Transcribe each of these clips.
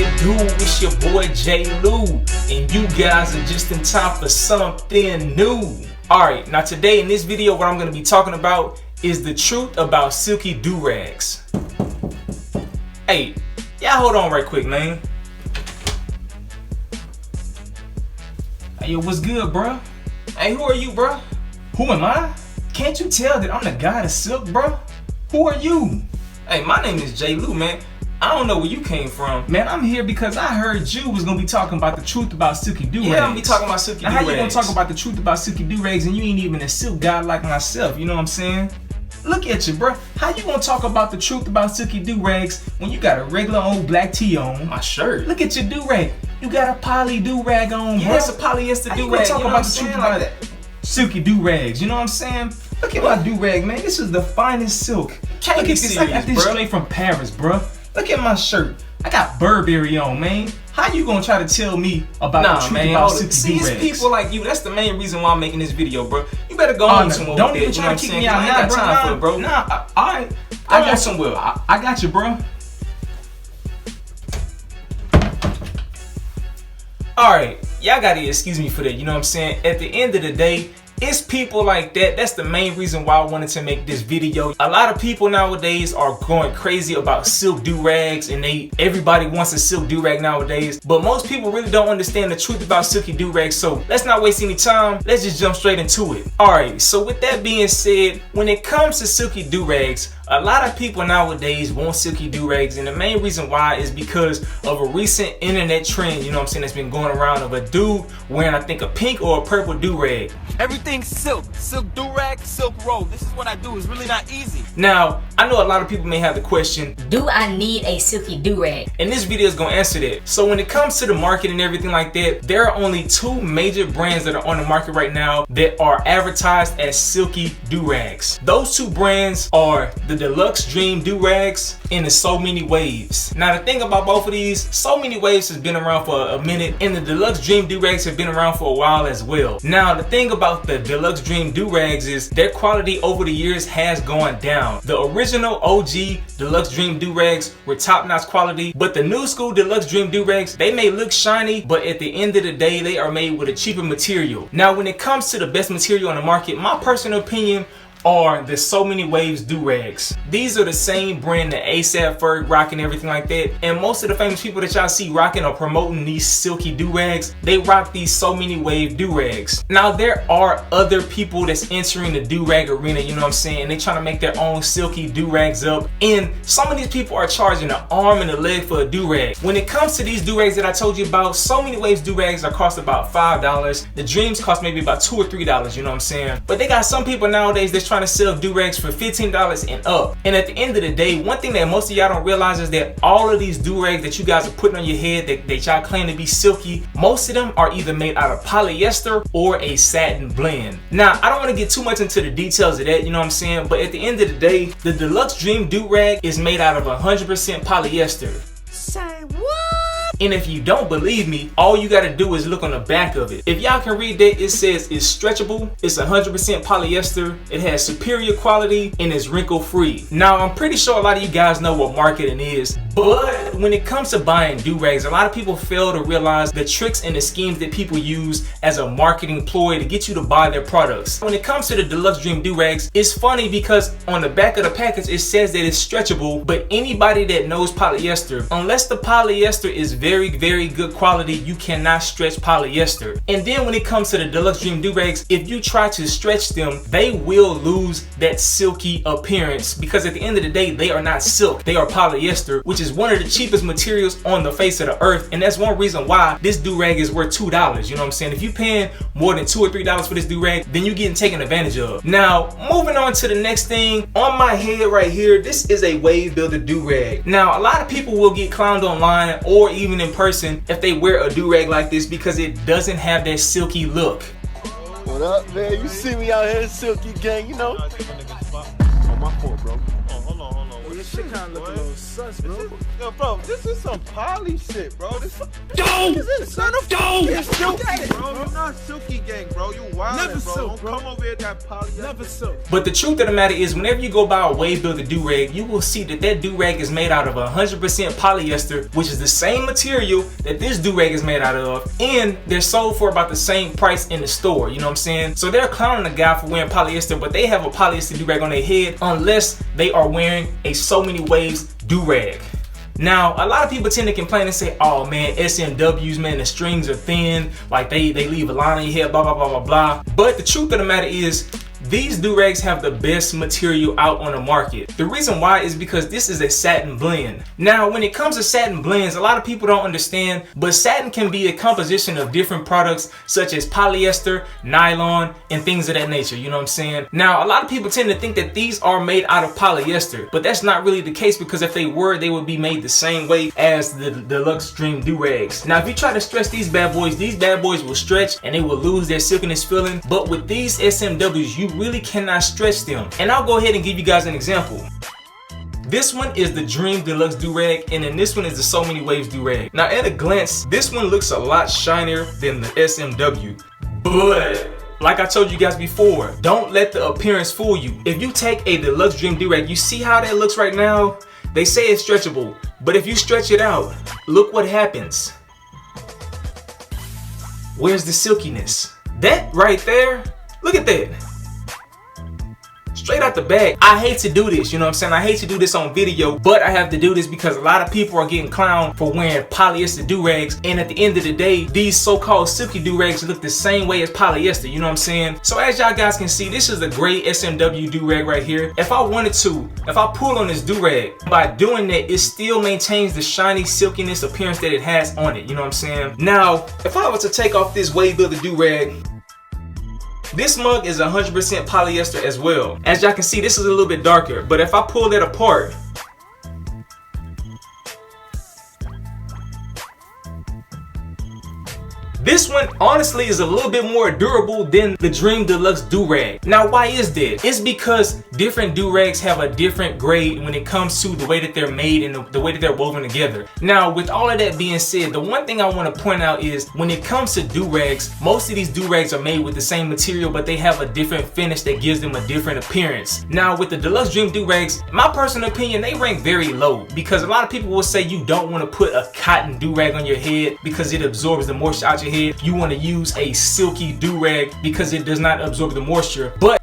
it do? It's your boy J. Lou, and you guys are just in time for something new. Alright, now today in this video what I'm going to be talking about is the truth about Silky Durags. Hey, y'all hold on right quick, man. Hey, yo, what's good, bruh? Hey, who are you, bruh? Who am I? Can't you tell that I'm the guy to Silk, bruh? Who are you? Hey, my name is J. Lou, man. I don't know where you came from. Man, I'm here because I heard you was gonna be talking about the truth about Silky Durags. Yeah, I'm gonna be talking about Silky Durags. How you gonna talk about the truth about Silky Durags and you ain't even a silk guy like myself, you know what I'm saying? Look at you, bruh. How you gonna talk about the truth about Silky Durags when you got a regular old black tee on? My shirt. Look at your durag. You got a poly durag on, bro. It's a polyester durag. You gonna talk about the truth about that? Silky Durags, you know what I'm saying? Look at my durag, man. This is the finest silk. Look at this. I got this straight from Paris, bruh. Look at my shirt. I got Burberry on, man. How you gonna try to tell me about the truth about Silky Durags? See, it's people like you. That's the main reason why I'm making this video, bro. You better go on somewhere. Don't even try to kick me out now, bro. Time for it, bro. Nah, alright. I got somewhere. I got you, bro. Alright, y'all gotta excuse me for that, you know what I'm saying? At the end of the day, it's people like that. That's the main reason why I wanted to make this video. A lot of people nowadays are going crazy about silk durags, and everybody wants a silk durag nowadays. But most people really don't understand the truth about Silky Durags. So let's not waste any time. Let's just jump straight into it. Alright, so with that being said, when it comes to Silky Durags, a lot of people nowadays want Silky Durags, and the main reason why is because of a recent internet trend, you know what I'm saying, that's been going around of a dude wearing, I think, a pink or a purple durag. Everything's silk. Silk durag, silk roll. This is what I do. It's really not easy. Now, I know a lot of people may have the question, do I need a Silky Durag? And this video is going to answer that. So when it comes to the market and everything like that, there are only two major brands that are on the market right now that are advertised as Silky Durags. Those two brands are the Deluxe Dream Durags and the So Many Waves. Now the thing about both of these, So Many Waves has been around for a minute, and the Deluxe Dream Durags have been around for a while as well. Now the thing about the Deluxe Dream Durags is their quality over the years has gone down. The original OG Deluxe Dream Durags were top-notch quality, but the new school Deluxe Dream Durags, they may look shiny, but at the end of the day, they are made with a cheaper material. Now when it comes to the best material on the market, my personal opinion are the So Many Waves Durags. These are the same brand that ASAP Ferg rock and everything like that, and most of the famous people that y'all see rocking or promoting these Silky Durags, they rock these So Many Wave Durags. Now there are other people that's entering the durag arena, you know what I'm saying, and they trying to make their own Silky Durags up, and some of these people are charging an arm and a leg for a durag. When it comes to these durags that I told you about, So Many Waves Durags are cost about $5. The Dreams cost maybe about $2 or $3, you know what I'm saying, but they got some people nowadays that's trying to sell durags for $15 and up. And at the end of the day, one thing that most of y'all don't realize is that all of these durags that you guys are putting on your head that y'all claim to be silky, most of them are either made out of polyester or a satin blend. Now I don't want to get too much into the details of that, you know what I'm saying, but at the end of the day, the Deluxe Dream Durag is made out of 100% polyester. Say what? And if you don't believe me, all you gotta do is look on the back of it. If y'all can read that, it says it's stretchable, it's 100% polyester, it has superior quality, and it's wrinkle free. Now I'm pretty sure a lot of you guys know what marketing is, but when it comes to buying durags, a lot of people fail to realize the tricks and the schemes that people use as a marketing ploy to get you to buy their products. When it comes to the Deluxe Dream Durags, it's funny because on the back of the package it says that it's stretchable, but anybody that knows polyester, unless the polyester is very good quality, you cannot stretch polyester. And then when it comes to the Deluxe Dream Durags, if you try to stretch them, they will lose that silky appearance, because at the end of the day, they are not silk, they are polyester, which is one of the cheapest materials on the face of the earth. And that's one reason why this durag is worth $2, you know what I'm saying? If you paying more than $2 or $3 for this durag, then you're getting taken advantage of. Now moving on to the next thing, on my head right here, this is a wave builder durag. Now a lot of people will get clowned online or even in person if they wear a durag like this because it doesn't have that silky look. What up, man? You see me out here, Silky gang, you know? On my court, bro. Oh, hold on. Your shit kind of look a little us, bro. Yo, bro, this is some poly shit, bro. This Son of You're silky, bro. You're not silky gang, bro. You wild, Never bro. silk, bro. Don't come over here with that poly. Never silk. But the truth of the matter is, whenever you go buy a wave builder do-rag, you will see that that do-rag is made out of 100% polyester, which is the same material that this do-rag is made out of, and they're sold for about the same price in the store, you know what I'm saying? So they're clowning the guy for wearing polyester, but they have a polyester do-rag on their head unless they are wearing a So Many Waves do-rag. Now, a lot of people tend to complain and say, oh man, SMWs, man, the strings are thin, like they leave a line on your head, blah, blah, blah, blah, blah. But the truth of the matter is, these do-rags have the best material out on the market. The reason why is because this is a satin blend. Now, when it comes to satin blends, a lot of people don't understand, but satin can be a composition of different products such as polyester, nylon, and things of that nature, you know what I'm saying? Now, a lot of people tend to think that these are made out of polyester, but that's not really the case, because if they were, they would be made the same way as the Deluxe Dream do-rags. Now, if you try to stretch these bad boys will stretch and they will lose their silkiness feeling, but with these SMWs, you really cannot stretch them. And I'll go ahead and give you guys an example. This one is the Dream Deluxe do-rag, and then this one is the So Many Waves do-rag. Now at a glance, this one looks a lot shinier than the SMW, but like I told you guys before, don't let the appearance fool you. If you take a Deluxe Dream do-rag, you see how that looks right now? They say it's stretchable, but if you stretch it out, look what happens. Where's the silkiness? That right there, look at that. Straight out the bag. I hate to do this, you know what I'm saying? I hate to do this on video, but I have to do this because a lot of people are getting clowned for wearing polyester do-rags, and at the end of the day, these so-called silky do-rags look the same way as polyester, you know what I'm saying? So as y'all guys can see, this is a great SMW do-rag right here. If I wanted to, if I pull on this do-rag, by doing that, it still maintains the shiny silkiness appearance that it has on it, you know what I'm saying? Now, if I was to take off this wave builder do-rag, this mug is 100% polyester as well. As y'all can see, this is a little bit darker, but if I pull that apart, this one honestly is a little bit more durable than the Dream Deluxe do-rag. Now why is that? It's because different do-rags have a different grade when it comes to the way that they're made and the way that they're woven together. Now with all of that being said, the one thing I want to point out is when it comes to do-rags, most of these do-rags are made with the same material, but they have a different finish that gives them a different appearance. Now with the Deluxe Dream do-rags, my personal opinion, they rank very low, because a lot of people will say you don't want to put a cotton do-rag on your head because it absorbs the moisture out your head. You want to use a silky do-rag because it does not absorb the moisture. But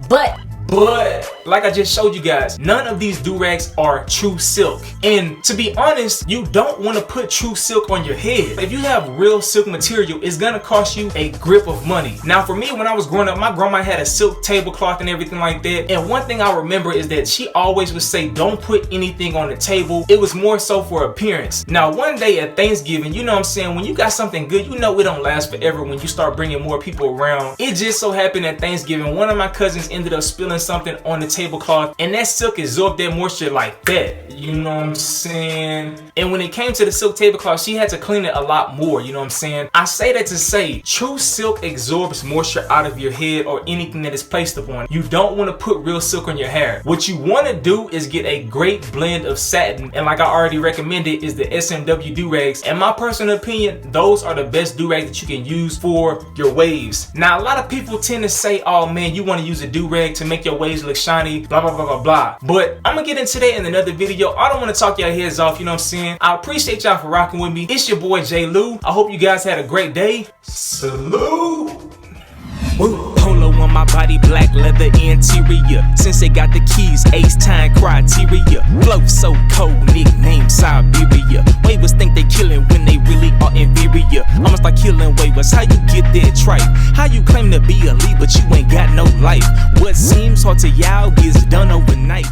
like I just showed you guys, none of these do-rags are true silk. And to be honest, you don't want to put true silk on your head. If you have real silk material, it's gonna cost you a grip of money. Now for me, when I was growing up, my grandma had a silk tablecloth and everything like that. And one thing I remember is that she always would say, don't put anything on the table. It was more so for appearance. Now one day at Thanksgiving, you know what I'm saying, when you got something good, you know it don't last forever when you start bringing more people around. It just so happened at Thanksgiving, one of my cousins ended up spilling something on the tablecloth, and that silk absorbed that moisture like that, you know what I'm saying? And when it came to the silk tablecloth, she had to clean it a lot more, you know what I'm saying? I say that to say, true silk absorbs moisture out of your head or anything that is placed upon. You don't want to put real silk on your hair. What you want to do is get a great blend of satin, and like I already recommended, is the SMW do-rags. In my personal opinion, those are the best do-rags that you can use for your waves. Now a lot of people tend to say, oh man, you want to use a do-rag to make your waves look shiny, blah blah blah blah blah. But I'm gonna get into that in another video. I don't want to talk y'all heads off, you know what I'm saying? I appreciate y'all for rocking with me. It's your boy J Lou. I hope you guys had a great day. Salute. Woo. Polo on my body, black leather interior. Since they got the keys, ace time criteria. Flow so cold, nickname Siberia. Waivers think they killing when they really are inferior. Almost like killing waivers. How you get that tripe? How you claim to be elite but you ain't got no life? What seems hard to y'all gets done overnight.